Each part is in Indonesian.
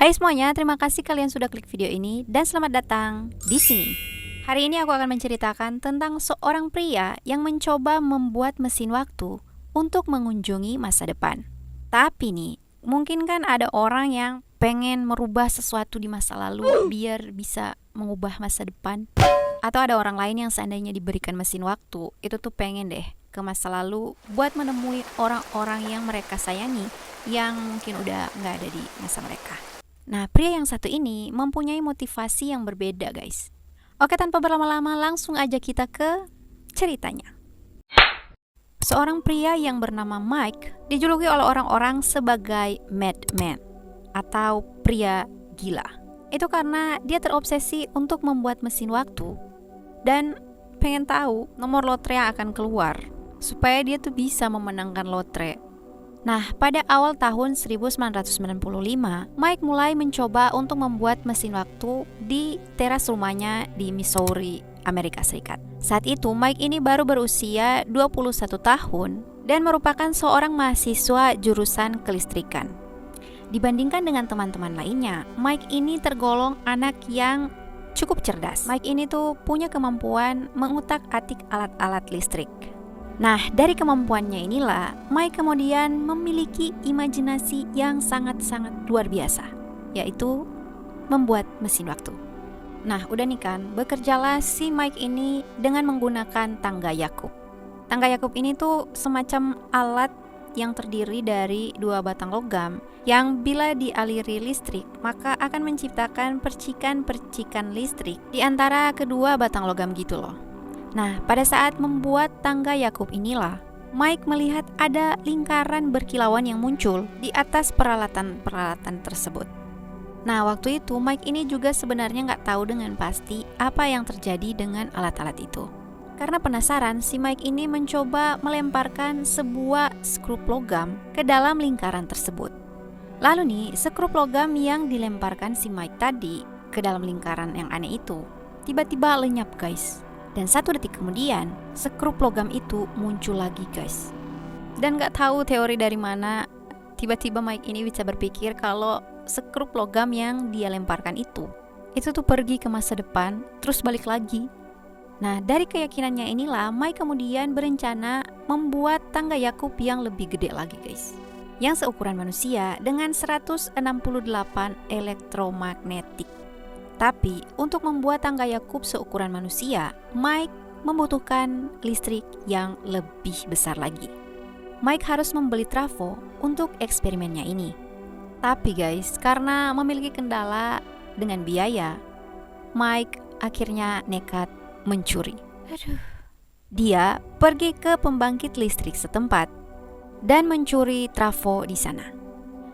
Hai semuanya, terima kasih kalian sudah klik video ini dan selamat datang di sini. Hari ini aku akan menceritakan tentang seorang pria yang mencoba membuat mesin waktu untuk mengunjungi masa depan. Tapi nih, mungkin kan ada orang yang pengen merubah sesuatu di masa lalu biar bisa mengubah masa depan. Atau ada orang lain yang seandainya diberikan mesin waktu, itu tuh pengen deh ke masa lalu buat menemui orang-orang yang mereka sayangi yang mungkin udah nggak ada di masa mereka. Nah, pria yang satu ini mempunyai motivasi yang berbeda, guys. Oke, tanpa berlama-lama langsung aja kita ke ceritanya. Seorang pria yang bernama Mike dijuluki oleh orang-orang sebagai madman atau pria gila. Itu karena dia terobsesi untuk membuat mesin waktu dan pengen tahu nomor lotre yang akan keluar supaya dia tuh bisa memenangkan lotre. Nah, pada awal tahun 1995, Mike mulai mencoba untuk membuat mesin waktu di teras rumahnya di Missouri, Amerika Serikat. Saat itu, Mike ini baru berusia 21 tahun dan merupakan seorang mahasiswa jurusan kelistrikan. Dibandingkan dengan teman-teman lainnya, Mike ini tergolong anak yang cukup cerdas. Mike ini tuh punya kemampuan mengutak-atik alat-alat listrik. Nah, dari kemampuannya inilah, Mike kemudian memiliki imajinasi yang sangat-sangat luar biasa, yaitu membuat mesin waktu. Nah, udah nih kan, bekerjalah si Mike ini dengan menggunakan tangga Yakub. Tangga Yakub ini tuh semacam alat yang terdiri dari dua batang logam yang bila dialiri listrik, maka akan menciptakan percikan-percikan listrik di antara kedua batang logam gitu loh. Nah, pada saat membuat tangga Yakub inilah, Mike melihat ada lingkaran berkilauan yang muncul di atas peralatan-peralatan tersebut. Nah, waktu itu Mike ini juga sebenarnya nggak tahu dengan pasti apa yang terjadi dengan alat-alat itu. Karena penasaran, si Mike ini mencoba melemparkan sebuah skrup logam ke dalam lingkaran tersebut. Lalu nih, skrup logam yang dilemparkan si Mike tadi ke dalam lingkaran yang aneh itu tiba-tiba lenyap, guys. Dan 1 detik kemudian, skrup logam itu muncul lagi, guys. Dan gak tahu teori dari mana, tiba-tiba Mike ini bisa berpikir kalau skrup logam yang dia lemparkan itu tuh pergi ke masa depan, terus balik lagi. Nah, dari keyakinannya inilah, Mike kemudian berencana membuat tangga Yakub yang lebih gede lagi, guys. Yang seukuran manusia dengan 168 elektromagnetik. Tapi, untuk membuat tangga Yakub seukuran manusia, Mike membutuhkan listrik yang lebih besar lagi. Mike harus membeli trafo untuk eksperimennya ini. Tapi guys, karena memiliki kendala dengan biaya, Mike akhirnya nekat mencuri. Dia pergi ke pembangkit listrik setempat dan mencuri trafo di sana.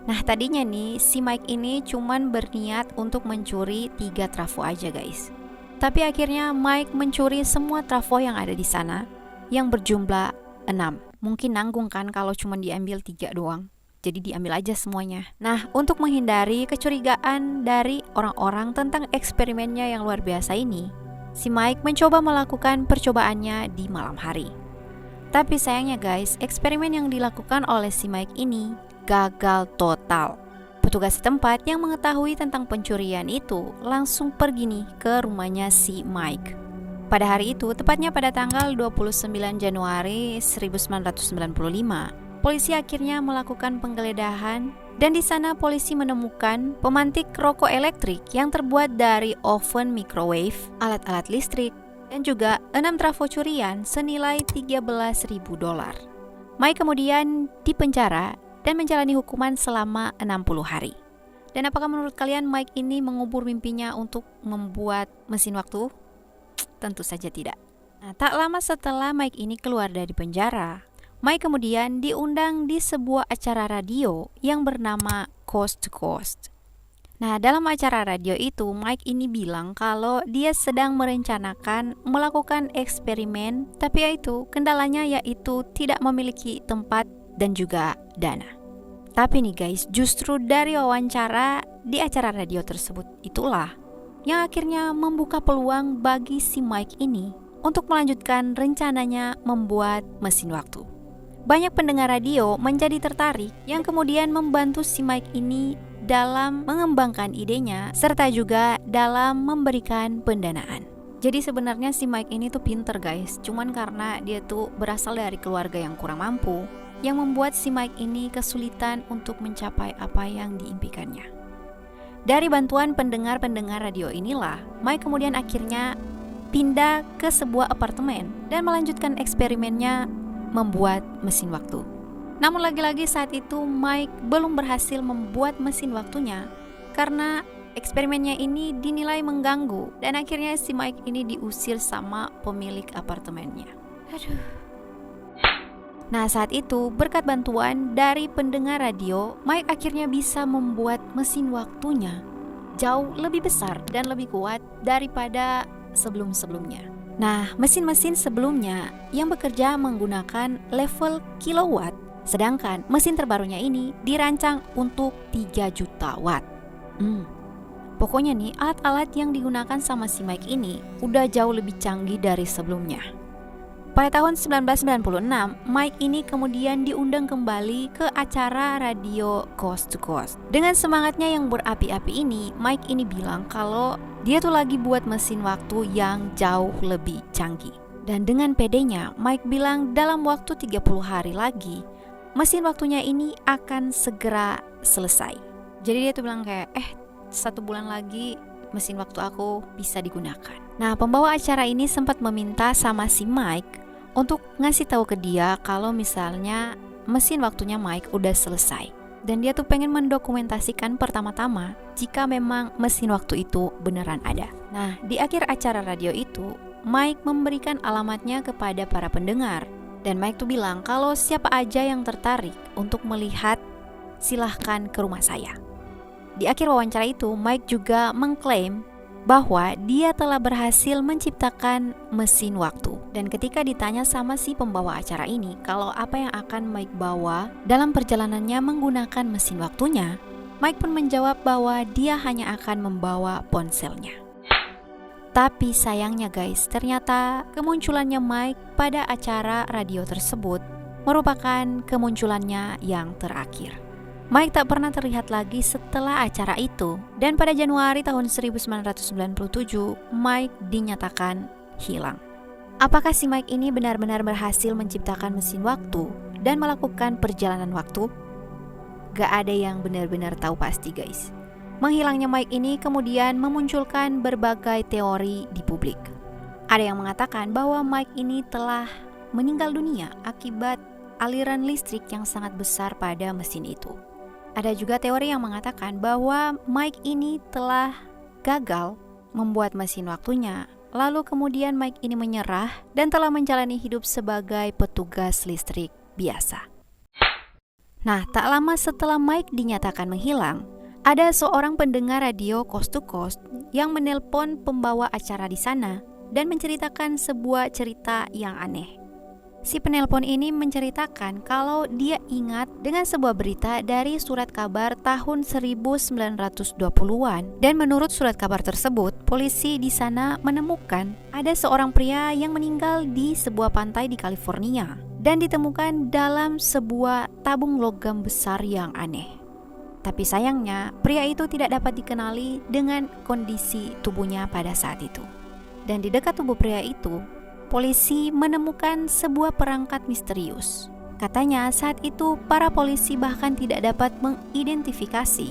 Nah, tadinya nih, si Mike ini cuman berniat untuk mencuri 3 trafo aja, guys. Tapi akhirnya Mike mencuri semua trafo yang ada di sana, yang berjumlah 6. Mungkin nanggung kan kalau cuman diambil 3 doang. Jadi diambil aja semuanya. Nah, untuk menghindari kecurigaan dari orang-orang tentang eksperimennya yang luar biasa ini, si Mike mencoba melakukan percobaannya di malam hari. Tapi sayangnya guys, eksperimen yang dilakukan oleh si Mike ini gagal total. Petugas setempat yang mengetahui tentang pencurian itu langsung pergi nih ke rumahnya si Mike. Pada hari itu, tepatnya pada tanggal 29 Januari 1995, polisi akhirnya melakukan penggeledahan dan di sana polisi menemukan pemantik rokok elektrik yang terbuat dari oven microwave, alat-alat listrik, dan juga 6 trafo curian senilai $13.000. Mike kemudian dipenjara dan menjalani hukuman selama 60 hari. Dan apakah menurut kalian Mike ini mengubur mimpinya untuk membuat mesin waktu? Tentu saja tidak. Nah, tak lama setelah Mike ini keluar dari penjara, Mike kemudian diundang di sebuah acara radio yang bernama Coast to Coast. Nah, dalam acara radio itu, Mike ini bilang kalau dia sedang merencanakan melakukan eksperimen, tapi kendalanya yaitu tidak memiliki tempat dan juga dana. Tapi nih guys, justru dari wawancara di acara radio tersebut itulah yang akhirnya membuka peluang bagi si Mike ini untuk melanjutkan rencananya membuat mesin waktu. Banyak pendengar radio menjadi tertarik yang kemudian membantu si Mike ini dalam mengembangkan idenya serta juga dalam memberikan pendanaan. Jadi sebenarnya si Mike ini tuh pinter guys, cuman karena dia tuh berasal dari keluarga yang kurang mampu yang membuat si Mike ini kesulitan untuk mencapai apa yang diimpikannya. Dari bantuan pendengar-pendengar radio inilah, Mike kemudian akhirnya pindah ke sebuah apartemen dan melanjutkan eksperimennya membuat mesin waktu. Namun lagi-lagi saat itu Mike belum berhasil membuat mesin waktunya karena eksperimennya ini dinilai mengganggu dan akhirnya si Mike ini diusir sama pemilik apartemennya. Nah saat itu berkat bantuan dari pendengar radio, Mike akhirnya bisa membuat mesin waktunya jauh lebih besar dan lebih kuat daripada sebelum-sebelumnya. Nah mesin-mesin sebelumnya yang bekerja menggunakan level kilowatt, sedangkan mesin terbarunya ini dirancang untuk 3 juta watt. Pokoknya nih alat-alat yang digunakan sama si Mike ini udah jauh lebih canggih dari sebelumnya. Pada tahun 1996, Mike ini kemudian diundang kembali ke acara radio Coast to Coast. Dengan semangatnya yang berapi-api ini, Mike ini bilang kalau dia tuh lagi buat mesin waktu yang jauh lebih canggih. Dan dengan pedenya, Mike bilang dalam waktu 30 hari lagi, mesin waktunya ini akan segera selesai. Jadi dia tuh bilang kayak, 1 bulan lagi mesin waktu aku bisa digunakan. Nah, pembawa acara ini sempat meminta sama si Mike untuk ngasih tahu ke dia kalau misalnya mesin waktunya Mike udah selesai. Dan dia tuh pengen mendokumentasikan pertama-tama jika memang mesin waktu itu beneran ada. Nah, di akhir acara radio itu, Mike memberikan alamatnya kepada para pendengar. Dan Mike tuh bilang kalau siapa aja yang tertarik untuk melihat, silahkan ke rumah saya. Di akhir wawancara itu, Mike juga mengklaim bahwa dia telah berhasil menciptakan mesin waktu. Dan ketika ditanya sama si pembawa acara ini kalau apa yang akan Mike bawa dalam perjalanannya menggunakan mesin waktunya, Mike pun menjawab bahwa dia hanya akan membawa ponselnya. Tapi sayangnya guys, ternyata kemunculannya Mike pada acara radio tersebut merupakan kemunculannya yang terakhir. Mike tak pernah terlihat lagi setelah acara itu, dan pada Januari tahun 1997, Mike dinyatakan hilang. Apakah si Mike ini benar-benar berhasil menciptakan mesin waktu dan melakukan perjalanan waktu? Gak ada yang benar-benar tahu pasti guys. Menghilangnya Mike ini kemudian memunculkan berbagai teori di publik. Ada yang mengatakan bahwa Mike ini telah meninggal dunia akibat aliran listrik yang sangat besar pada mesin itu. Ada juga teori yang mengatakan bahwa Mike ini telah gagal membuat mesin waktunya, lalu kemudian Mike ini menyerah dan telah menjalani hidup sebagai petugas listrik biasa. Nah, tak lama setelah Mike dinyatakan menghilang, ada seorang pendengar radio Coast to Coast yang menelpon pembawa acara di sana dan menceritakan sebuah cerita yang aneh. Si penelpon ini menceritakan kalau dia ingat dengan sebuah berita dari surat kabar tahun 1920-an, dan menurut surat kabar tersebut, polisi di sana menemukan ada seorang pria yang meninggal di sebuah pantai di California dan ditemukan dalam sebuah tabung logam besar yang aneh. Tapi sayangnya, pria itu tidak dapat dikenali dengan kondisi tubuhnya pada saat itu. Dan di dekat tubuh pria itu, polisi menemukan sebuah perangkat misterius. Katanya saat itu para polisi bahkan tidak dapat mengidentifikasi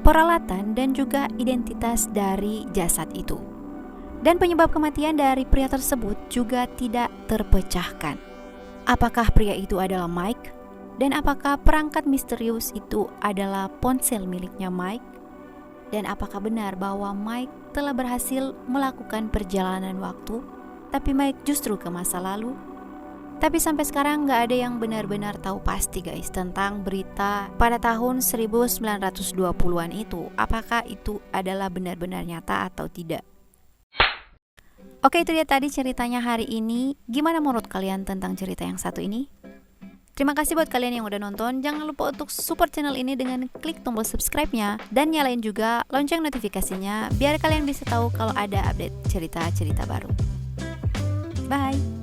peralatan dan juga identitas dari jasad itu. Dan penyebab kematian dari pria tersebut juga tidak terpecahkan. Apakah pria itu adalah Mike? Dan apakah perangkat misterius itu adalah ponsel miliknya Mike? Dan apakah benar bahwa Mike telah berhasil melakukan perjalanan waktu, tapi Mike justru ke masa lalu? Tapi sampai sekarang gak ada yang benar-benar tahu pasti guys tentang berita pada tahun 1920-an itu. Apakah itu adalah benar-benar nyata atau tidak? Oke, itu dia tadi ceritanya hari ini. Gimana menurut kalian tentang cerita yang satu ini? Terima kasih buat kalian yang udah nonton. Jangan lupa untuk support channel ini dengan klik tombol subscribe-nya dan nyalain juga lonceng notifikasinya biar kalian bisa tahu kalau ada update cerita-cerita baru. Bye!